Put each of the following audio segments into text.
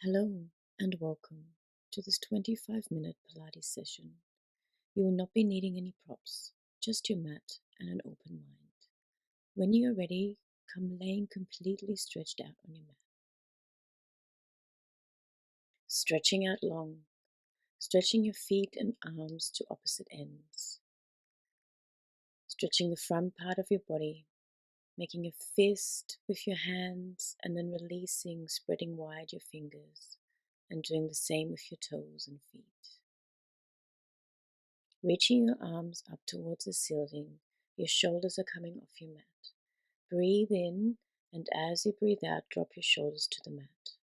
Hello and welcome to this 25-minute Pilates session. You will not be needing any props, just your mat and an open mind. When you are ready, come laying completely stretched out on your mat. Stretching out long, stretching your feet and arms to opposite ends. Stretching the front part of your body, making a fist with your hands and then releasing, spreading wide your fingers, and doing the same with your toes and feet. Reaching your arms up towards the ceiling, your shoulders are coming off your mat. Breathe in, and as you breathe out, drop your shoulders to the mat.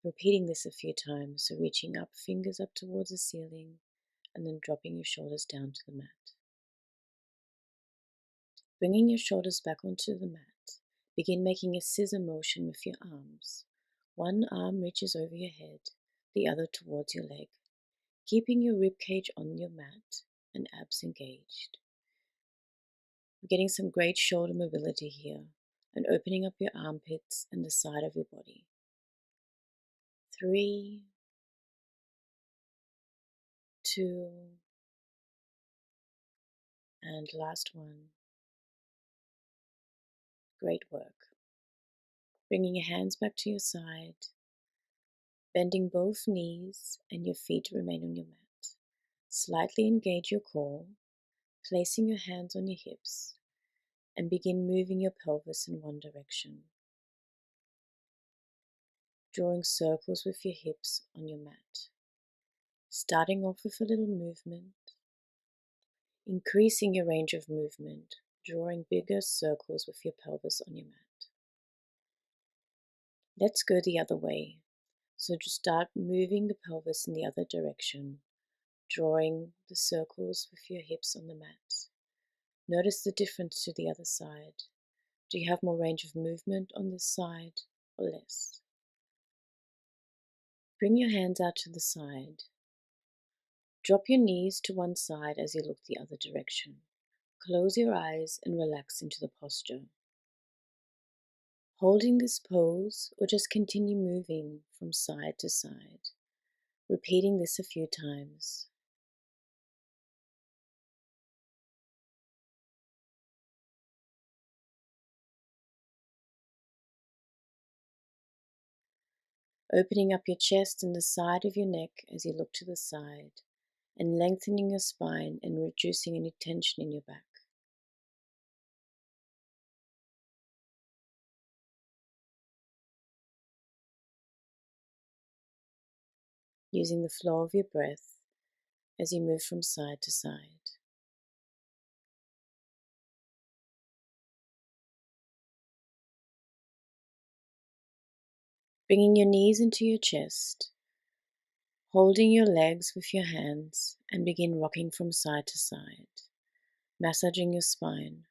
Repeating this a few times, so reaching up, fingers up towards the ceiling, and then dropping your shoulders down to the mat. Bringing your shoulders back onto the mat, begin making a scissor motion with your arms. One arm reaches over your head, the other towards your leg, keeping your rib cage on your mat and abs engaged. We're getting some great shoulder mobility here and opening up your armpits and the side of your body. 3, 2, and last one. Great work. Bringing your hands back to your side, bending both knees and your feet remain on your mat. Slightly engage your core, placing your hands on your hips, and begin moving your pelvis in one direction. Drawing circles with your hips on your mat. Starting off with a little movement, increasing your range of movement, drawing bigger circles with your pelvis on your mat. Let's go the other way. So just start moving the pelvis in the other direction, drawing the circles with your hips on the mat. Notice the difference to the other side. Do you have more range of movement on this side or less? Bring your hands out to the side. Drop your knees to one side as you look the other direction. Close your eyes and relax into the posture. Holding this pose, or just continue moving from side to side, repeating this a few times. Opening up your chest and the side of your neck as you look to the side, and lengthening your spine and reducing any tension in your back. Using the flow of your breath as you move from side to side. Bringing your knees into your chest, holding your legs with your hands, and begin rocking from side to side, massaging your spine.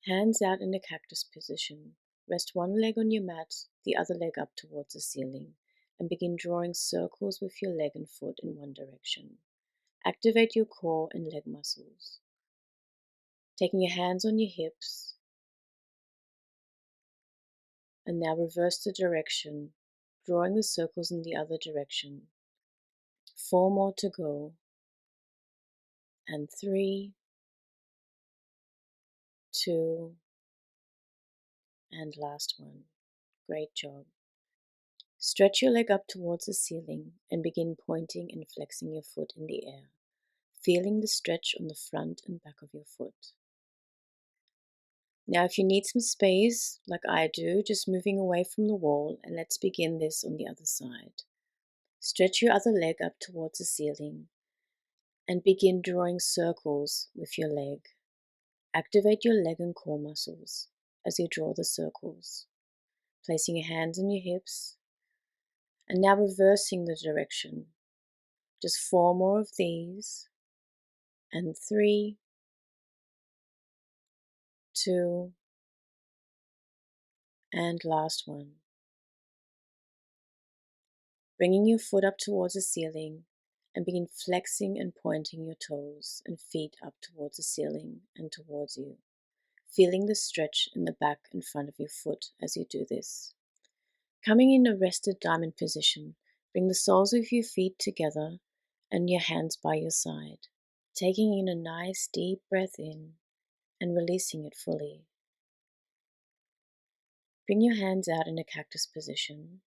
Hands out in a cactus position. Rest one leg on your mat, the other leg up towards the ceiling, and begin drawing circles with your leg and foot in one direction. Activate your core and leg muscles. Taking your hands on your hips, and now reverse the direction, drawing the circles in the other direction. 4 more to go, and 3, 2, and last one. Great job. Stretch your leg up towards the ceiling and begin pointing and flexing your foot in the air, feeling the stretch on the front and back of your foot. Now if you need some space, like I do, just moving away from the wall, and let's begin this on the other side. Stretch your other leg up towards the ceiling and begin drawing circles with your leg. Activate your leg and core muscles as you draw the circles, placing your hands on your hips, and now reversing the direction. Just 4 more of these, and 3, 2, and last one. Bringing your foot up towards the ceiling and begin flexing and pointing your toes and feet up towards the ceiling and towards you, feeling the stretch in the back and front of your foot as you do this. Coming in a rested diamond position, bring the soles of your feet together and your hands by your side. Taking in a nice deep breath in and releasing it fully. Bring your hands out in a cactus position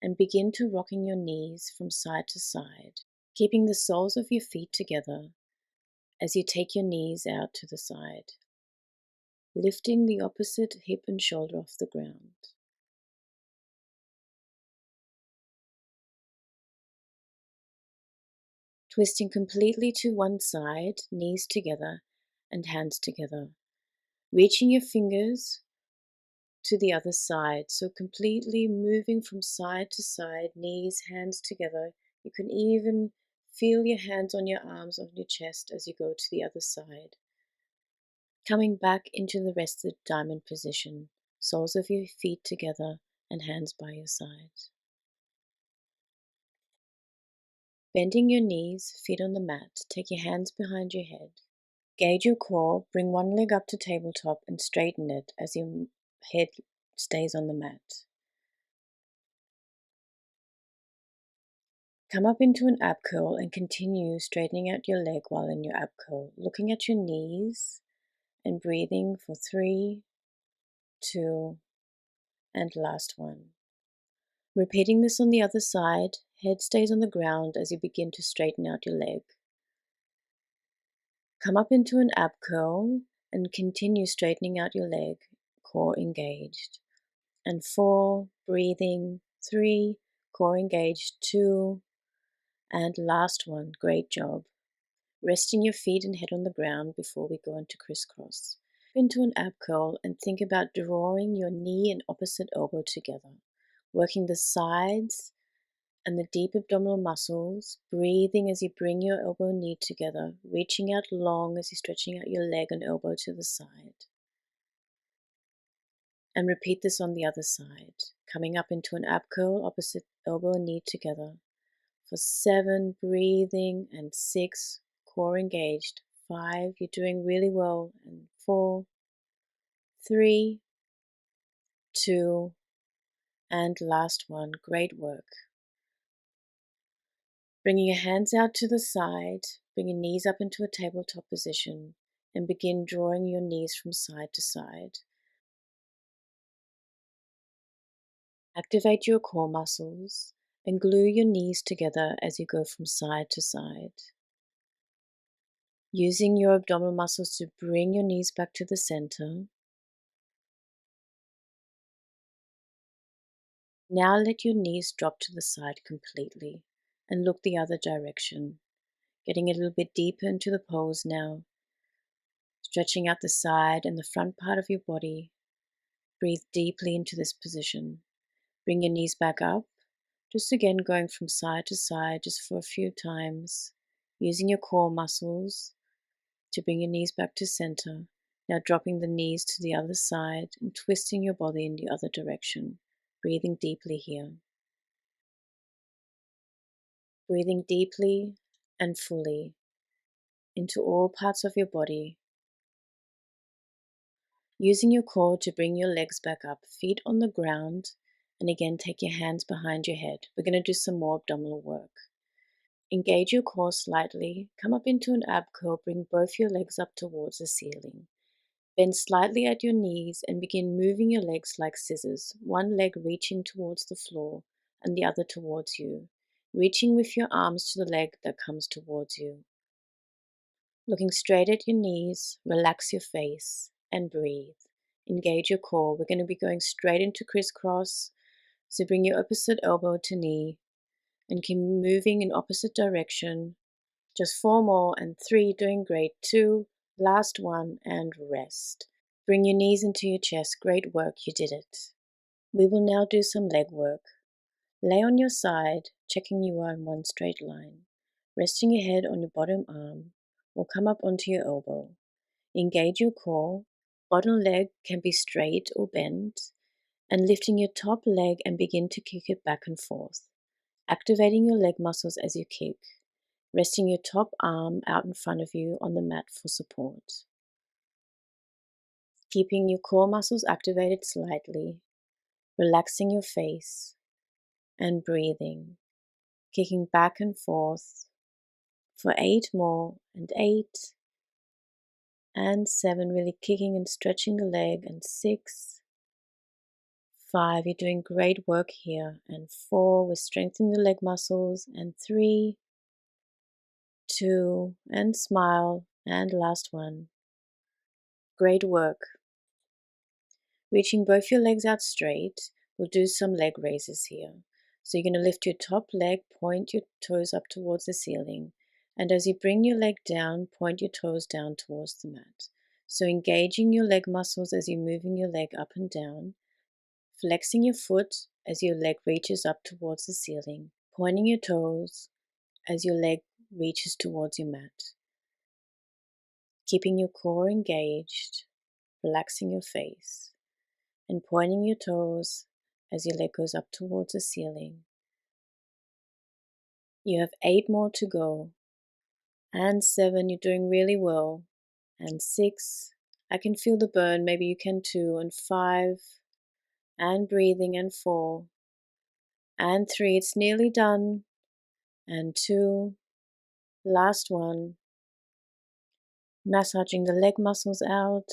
and begin to rocking your knees from side to side, keeping the soles of your feet together as you take your knees out to the side, lifting the opposite hip and shoulder off the ground. Twisting completely to one side, knees together and hands together. Reaching your fingers to the other side, so completely moving from side to side, knees, hands together. You can even feel your hands on your arms, on your chest as you go to the other side. Coming back into the rested diamond position, soles of your feet together and hands by your side. Bending your knees, feet on the mat, take your hands behind your head. Gauge your core, bring one leg up to tabletop and straighten it as your head stays on the mat. Come up into an ab curl and continue straightening out your leg while in your ab curl, looking at your knees and breathing for 3, 2, and last one. Repeating this on the other side, head stays on the ground as you begin to straighten out your leg. Come up into an ab curl and continue straightening out your leg, core engaged. And 4, breathing, 3, core engaged, 2, and last one. Great job. Resting your feet and head on the ground before we go into crisscross. Into an ab curl and think about drawing your knee and opposite elbow together, working the sides and the deep abdominal muscles, breathing as you bring your elbow and knee together, reaching out long as you're stretching out your leg and elbow to the side. And repeat this on the other side, coming up into an ab curl, opposite elbow and knee together. For 7, breathing, and 6, core engaged. 5, you're doing really well, and 4, 3, 2, and last one. Great work. Bringing your hands out to the side, bring your knees up into a tabletop position, and begin drawing your knees from side to side. Activate your core muscles and glue your knees together as you go from side to side. Using your abdominal muscles to bring your knees back to the center. Now let your knees drop to the side completely and look the other direction, getting a little bit deeper into the pose now, stretching out the side and the front part of your body. Breathe deeply into this position. Bring your knees back up, just again going from side to side just for a few times, using your core muscles to bring your knees back to center. Now dropping the knees to the other side and twisting your body in the other direction, breathing deeply here. Breathing deeply and fully into all parts of your body. Using your core to bring your legs back up, feet on the ground, and again take your hands behind your head. We're going to do some more abdominal work. Engage your core slightly, come up into an ab curl, bring both your legs up towards the ceiling. Bend slightly at your knees and begin moving your legs like scissors, one leg reaching towards the floor and the other towards you, reaching with your arms to the leg that comes towards you. Looking straight at your knees, relax your face and breathe. Engage your core. We're going to be going straight into crisscross. So bring your opposite elbow to knee and keep moving in opposite direction. Just 4 more and 3, doing great. 2, last one, and rest. Bring your knees into your chest. Great work, you did it. We will now do some leg work. Lay on your side, checking you are in one straight line. Resting your head on your bottom arm or come up onto your elbow. Engage your core. Bottom leg can be straight or bent, and lifting your top leg and begin to kick it back and forth. Activating your leg muscles as you kick. Resting your top arm out in front of you on the mat for support. Keeping your core muscles activated slightly. relaxing your face and breathing, kicking back and forth for 8 more, and 8 and 7, really kicking and stretching the leg, and 6, 5, you're doing great work here, and 4, we're strengthening the leg muscles, and 3, 2, and smile, and last one. Great work. Reaching both your legs out straight, we'll do some leg raises here. So you're going to lift your top leg, point your toes up towards the ceiling, and as you bring your leg down, point your toes down towards the mat. So engaging your leg muscles as you're moving your leg up and down, flexing your foot as your leg reaches up towards the ceiling, pointing your toes as your leg reaches towards your mat, keeping your core engaged, relaxing your face, and pointing your toes as your leg goes up towards the ceiling. You have 8 more to go, and 7, you're doing really well, and 6, I can feel the burn, maybe you can too, and 5, and breathing, and 4, and 3, it's nearly done, and 2, last one, massaging the leg muscles out.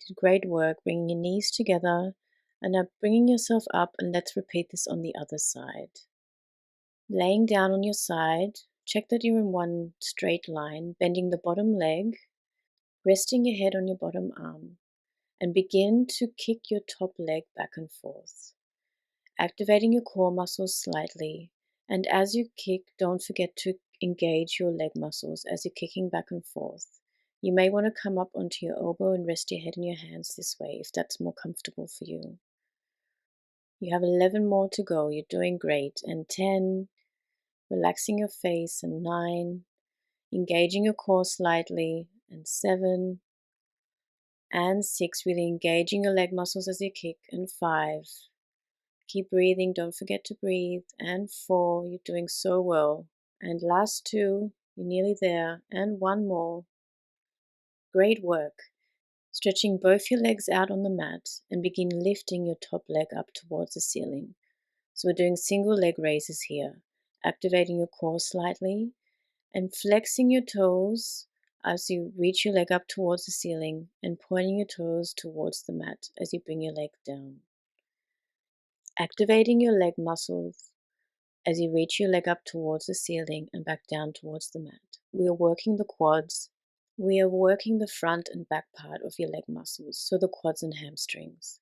Did great work, bringing your knees together, and now bringing yourself up, and let's repeat this on the other side. Laying down on your side, check that you're in one straight line, bending the bottom leg, resting your head on your bottom arm, and begin to kick your top leg back and forth, activating your core muscles slightly. And as you kick, don't forget to engage your leg muscles as you're kicking back and forth. You may want to come up onto your elbow and rest your head in your hands this way if that's more comfortable for you. You have 11 more to go. You're doing great. And 10, relaxing your face, and 9, engaging your core slightly, and 7, and 6, really engaging your leg muscles as you kick, and 5, keep breathing, don't forget to breathe, and 4, you're doing so well, and last 2, you're nearly there, and 1 more. Great work. Stretching both your legs out on the mat and begin lifting your top leg up towards the ceiling. So we're doing single leg raises here, activating your core slightly and flexing your toes as you reach your leg up towards the ceiling and pointing your toes towards the mat as you bring your leg down. Activating your leg muscles as you reach your leg up towards the ceiling and back down towards the mat. We are working the quads. We are working the front and back part of your leg muscles, so the quads and hamstrings.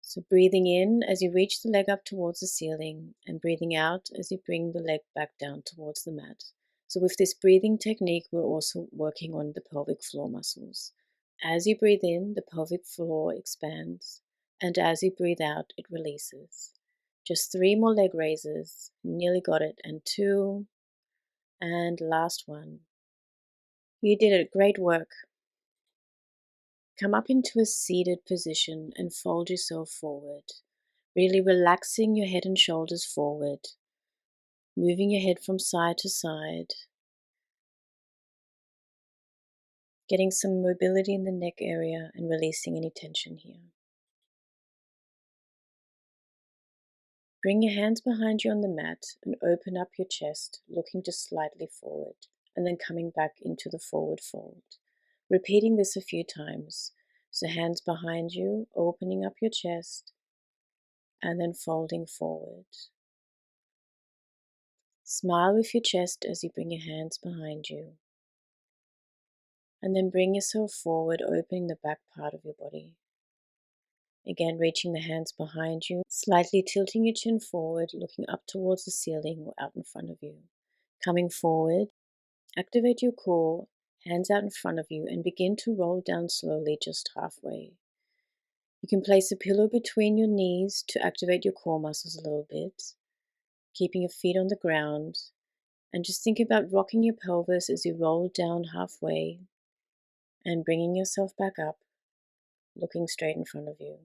So breathing in as you reach the leg up towards the ceiling and breathing out as you bring the leg back down towards the mat. So with this breathing technique, we're also working on the pelvic floor muscles. As you breathe in, the pelvic floor expands, and as you breathe out, it releases. Just 3 more leg raises, nearly got it, and 2, and last one. You did it, great work. Come up into a seated position and fold yourself forward, really relaxing your head and shoulders forward, moving your head from side to side, getting some mobility in the neck area and releasing any tension here. Bring your hands behind you on the mat and open up your chest, looking just slightly forward, and then coming back into the forward fold. Repeating this a few times. So hands behind you, opening up your chest, and then folding forward. Smile with your chest as you bring your hands behind you. And then bring yourself forward, opening the back part of your body. Again, reaching the hands behind you, slightly tilting your chin forward, looking up towards the ceiling or out in front of you. Coming forward, activate your core, hands out in front of you, and begin to roll down slowly, just halfway. You can place a pillow between your knees to activate your core muscles a little bit, keeping your feet on the ground, and just think about rocking your pelvis as you roll down halfway and bringing yourself back up, looking straight in front of you.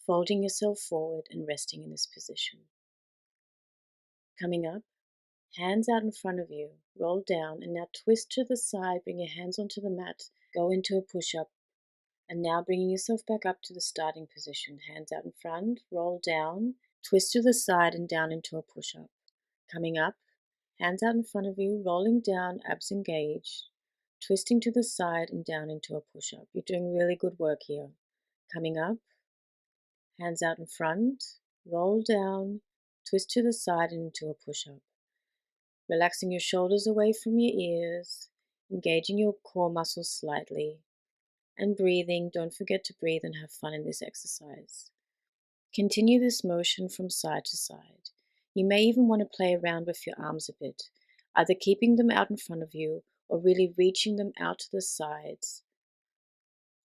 Folding yourself forward and resting in this position. Coming up, hands out in front of you, roll down, and now twist to the side, bring your hands onto the mat, go into a push-up, And now bringing yourself back up to the starting position. Hands out in front, roll down, twist to the side and down into a push-up. Coming up, hands out in front of you, rolling down, abs engaged, twisting to the side and down into a push-up. You're doing really good work here. Coming up, hands out in front, roll down, twist to the side and into a push-up. Relaxing your shoulders away from your ears, engaging your core muscles slightly, and breathing. Don't forget to breathe and have fun in this exercise. Continue this motion from side to side. You may even want to play around with your arms a bit, either keeping them out in front of you or really reaching them out to the sides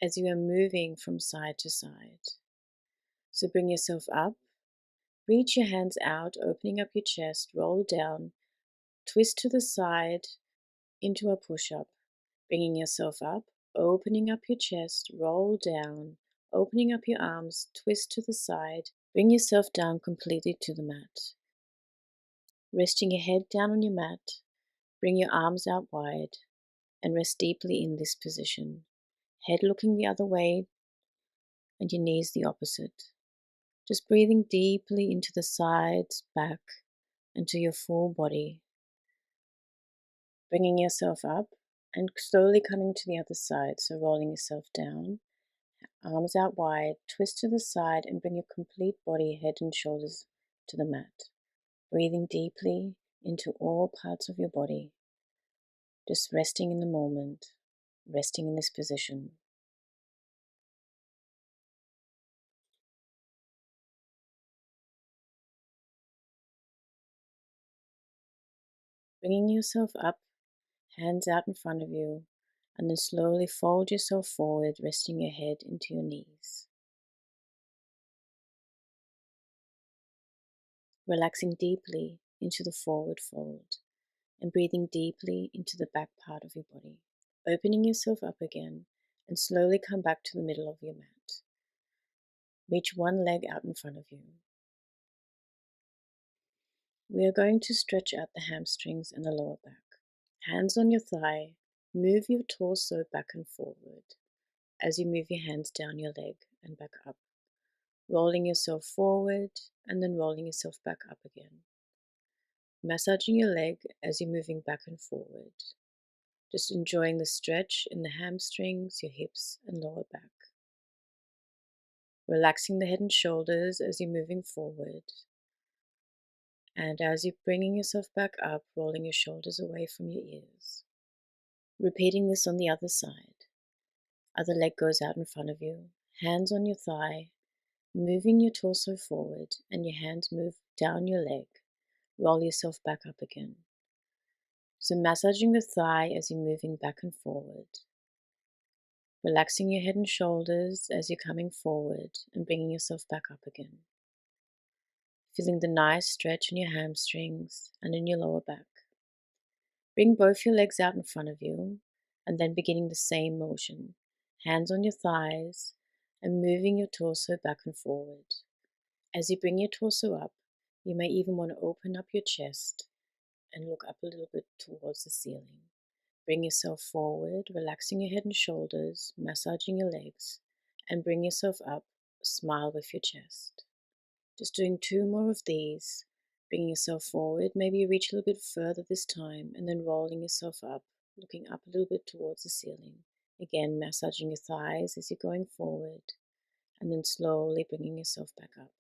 as you are moving from side to side. So bring yourself up, reach your hands out, opening up your chest, roll down, twist to the side into a push-up, bringing yourself up, opening up your chest, roll down, opening up your arms, twist to the side, bring yourself down completely to the mat. Resting your head down on your mat, bring your arms out wide and rest deeply in this position. Head looking the other way and your knees the opposite. Just breathing deeply into the sides, back, and to your full body. Bringing yourself up and slowly coming to the other side. So rolling yourself down, arms out wide, twist to the side and bring your complete body, head and shoulders to the mat. Breathing deeply into all parts of your body. Just resting in the moment, resting in this position. Bringing yourself up, hands out in front of you, and then slowly fold yourself forward, resting your head into your knees. Relaxing deeply into the forward fold and breathing deeply into the back part of your body. Opening yourself up again and slowly come back to the middle of your mat. Reach one leg out in front of you. We are going to stretch out the hamstrings and the lower back. Hands on your thigh, move your torso back and forward as you move your hands down your leg and back up, rolling yourself forward and then rolling yourself back up again. Massaging your leg as you're moving back and forward, just enjoying the stretch in the hamstrings, your hips and lower back. Relaxing the head and shoulders as you're moving forward. And as you're bringing yourself back up, rolling your shoulders away from your ears. Repeating this on the other side. Other leg goes out in front of you, hands on your thigh, moving your torso forward and your hands move down your leg. Roll yourself back up again. So massaging the thigh as you're moving back and forward. Relaxing your head and shoulders as you're coming forward and bringing yourself back up again. Feeling the nice stretch in your hamstrings and in your lower back. Bring both your legs out in front of you and then beginning the same motion. Hands on your thighs and moving your torso back and forward. As you bring your torso up, you may even want to open up your chest and look up a little bit towards the ceiling. Bring yourself forward, relaxing your head and shoulders, massaging your legs, and bring yourself up, smile with your chest. Just doing 2 more of these, bringing yourself forward, maybe you reach a little bit further this time, and then rolling yourself up, looking up a little bit towards the ceiling. Again, massaging your thighs as you're going forward, and then slowly bringing yourself back up.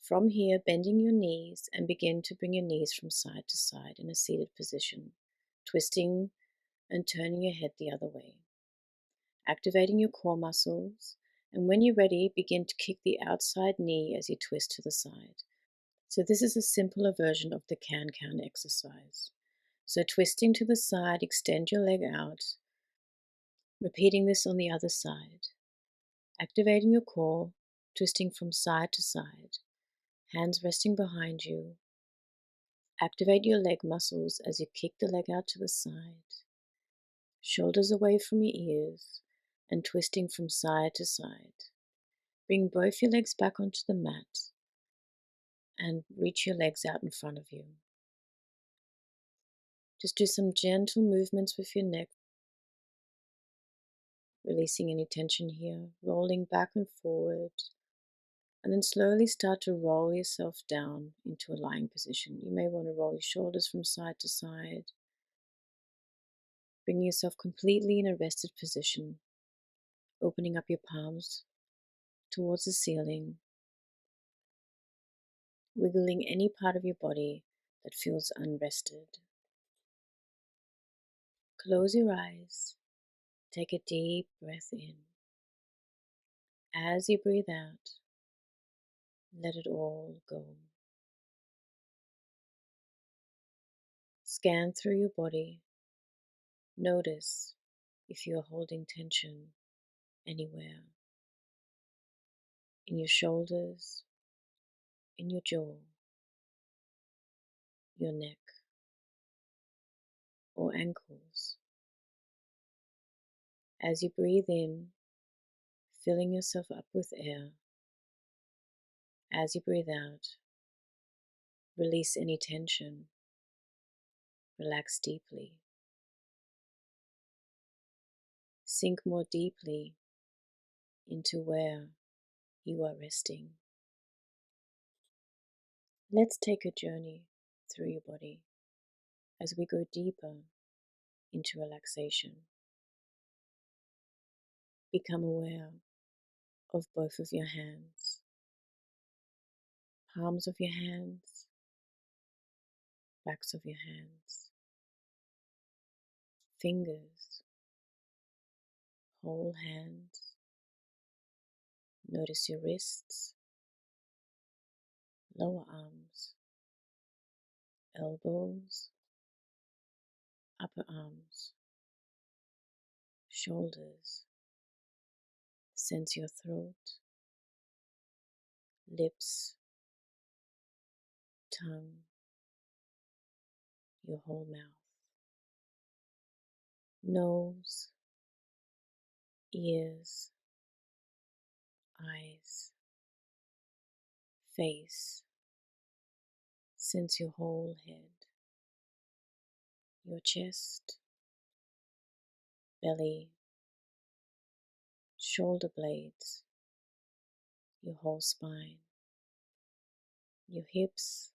From here, bending your knees and begin to bring your knees from side to side in a seated position, twisting and turning your head the other way. Activating your core muscles, and when you're ready, begin to kick the outside knee as you twist to the side. So this is a simpler version of the can-can exercise. So twisting to the side, extend your leg out, repeating this on the other side. Activating your core, twisting from side to side, hands resting behind you. Activate your leg muscles as you kick the leg out to the side, shoulders away from your ears, and twisting from side to side. Bring both your legs back onto the mat and reach your legs out in front of you. Just do some gentle movements with your neck. Releasing any tension here, rolling back and forward, and then slowly start to roll yourself down into a lying position. You may want to roll your shoulders from side to side, bringing yourself completely in a rested position, opening up your palms towards the ceiling, wiggling any part of your body that feels unrested. Close your eyes, take a deep breath in. As you breathe out, let it all go. Scan through your body. Notice if you are holding tension anywhere in your shoulders, in your jaw, your neck, or ankles. As you breathe in, filling yourself up with air. As you breathe out, release any tension. Relax deeply. Sink more deeply into where you are resting. Let's take a journey through your body as we go deeper into relaxation. Become aware of both of your hands, palms of your hands, backs of your hands, fingers, whole hands. Notice your wrists, lower arms, elbows, upper arms, shoulders. Sense your throat, lips, tongue, your whole mouth, nose, ears, eyes, face. Sense your whole head, your chest, belly, shoulder blades, your whole spine, your hips,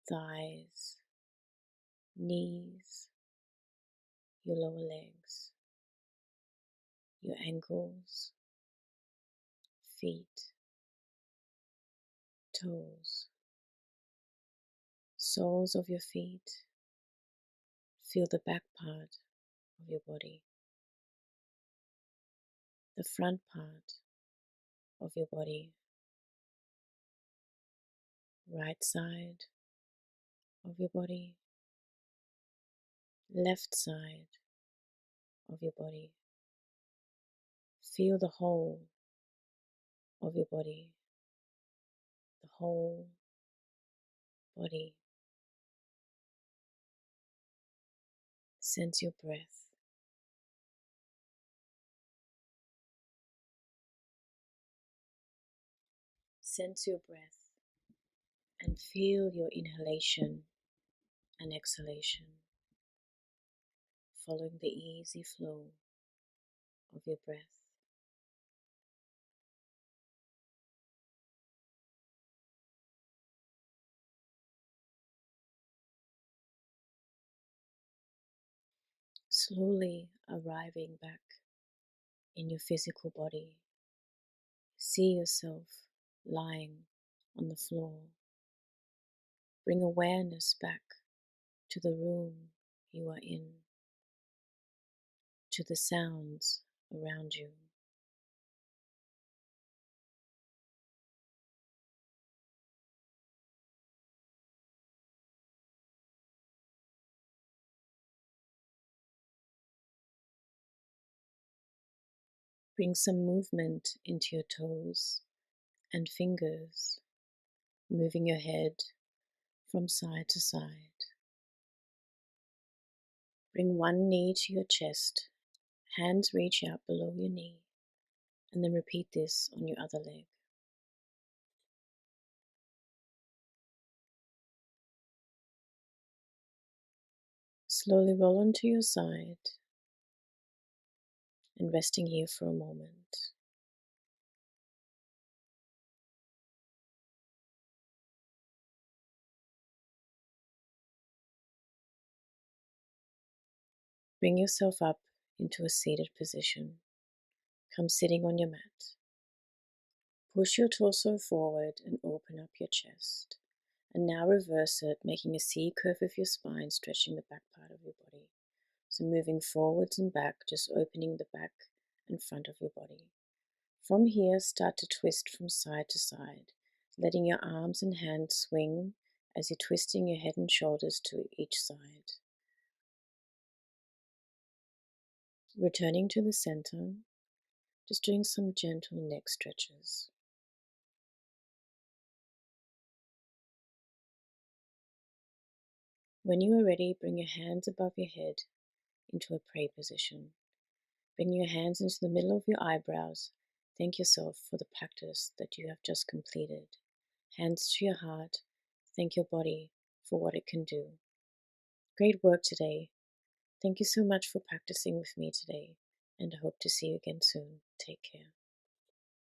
thighs, knees, your lower legs, your ankles, feet, toes, soles of your feet. Feel the back part of your body, the front part of your body, right side of your body, left side of your body. Feel the whole of your body, the whole body. Sense your breath. Sense your breath and feel your inhalation and exhalation, following the easy flow of your breath. Slowly arriving back in your physical body. See yourself lying on the floor. Bring awareness back to the room you are in, to the sounds around you. Bring some movement into your toes and fingers, moving your head from side to side. Bring one knee to your chest, hands reach out below your knee, and then repeat this on your other leg. Slowly roll onto your side, and resting here for a moment. Bring yourself up into a seated position. Come sitting on your mat. Push your torso forward and open up your chest. And now reverse it, making a C curve of your spine, stretching the back part of your body. So moving forwards and back, just opening the back and front of your body. From here, start to twist from side to side, letting your arms and hands swing as you're twisting your head and shoulders to each side. Returning to the center, just doing some gentle neck stretches. When you are ready, bring your hands above your head into a pray position. Bring your hands into the middle of your eyebrows. Thank yourself for the practice that you have just completed. Hands to your heart. Thank your body for what it can do. Great work today. Thank you so much for practicing with me today, and I hope to see you again soon. Take care.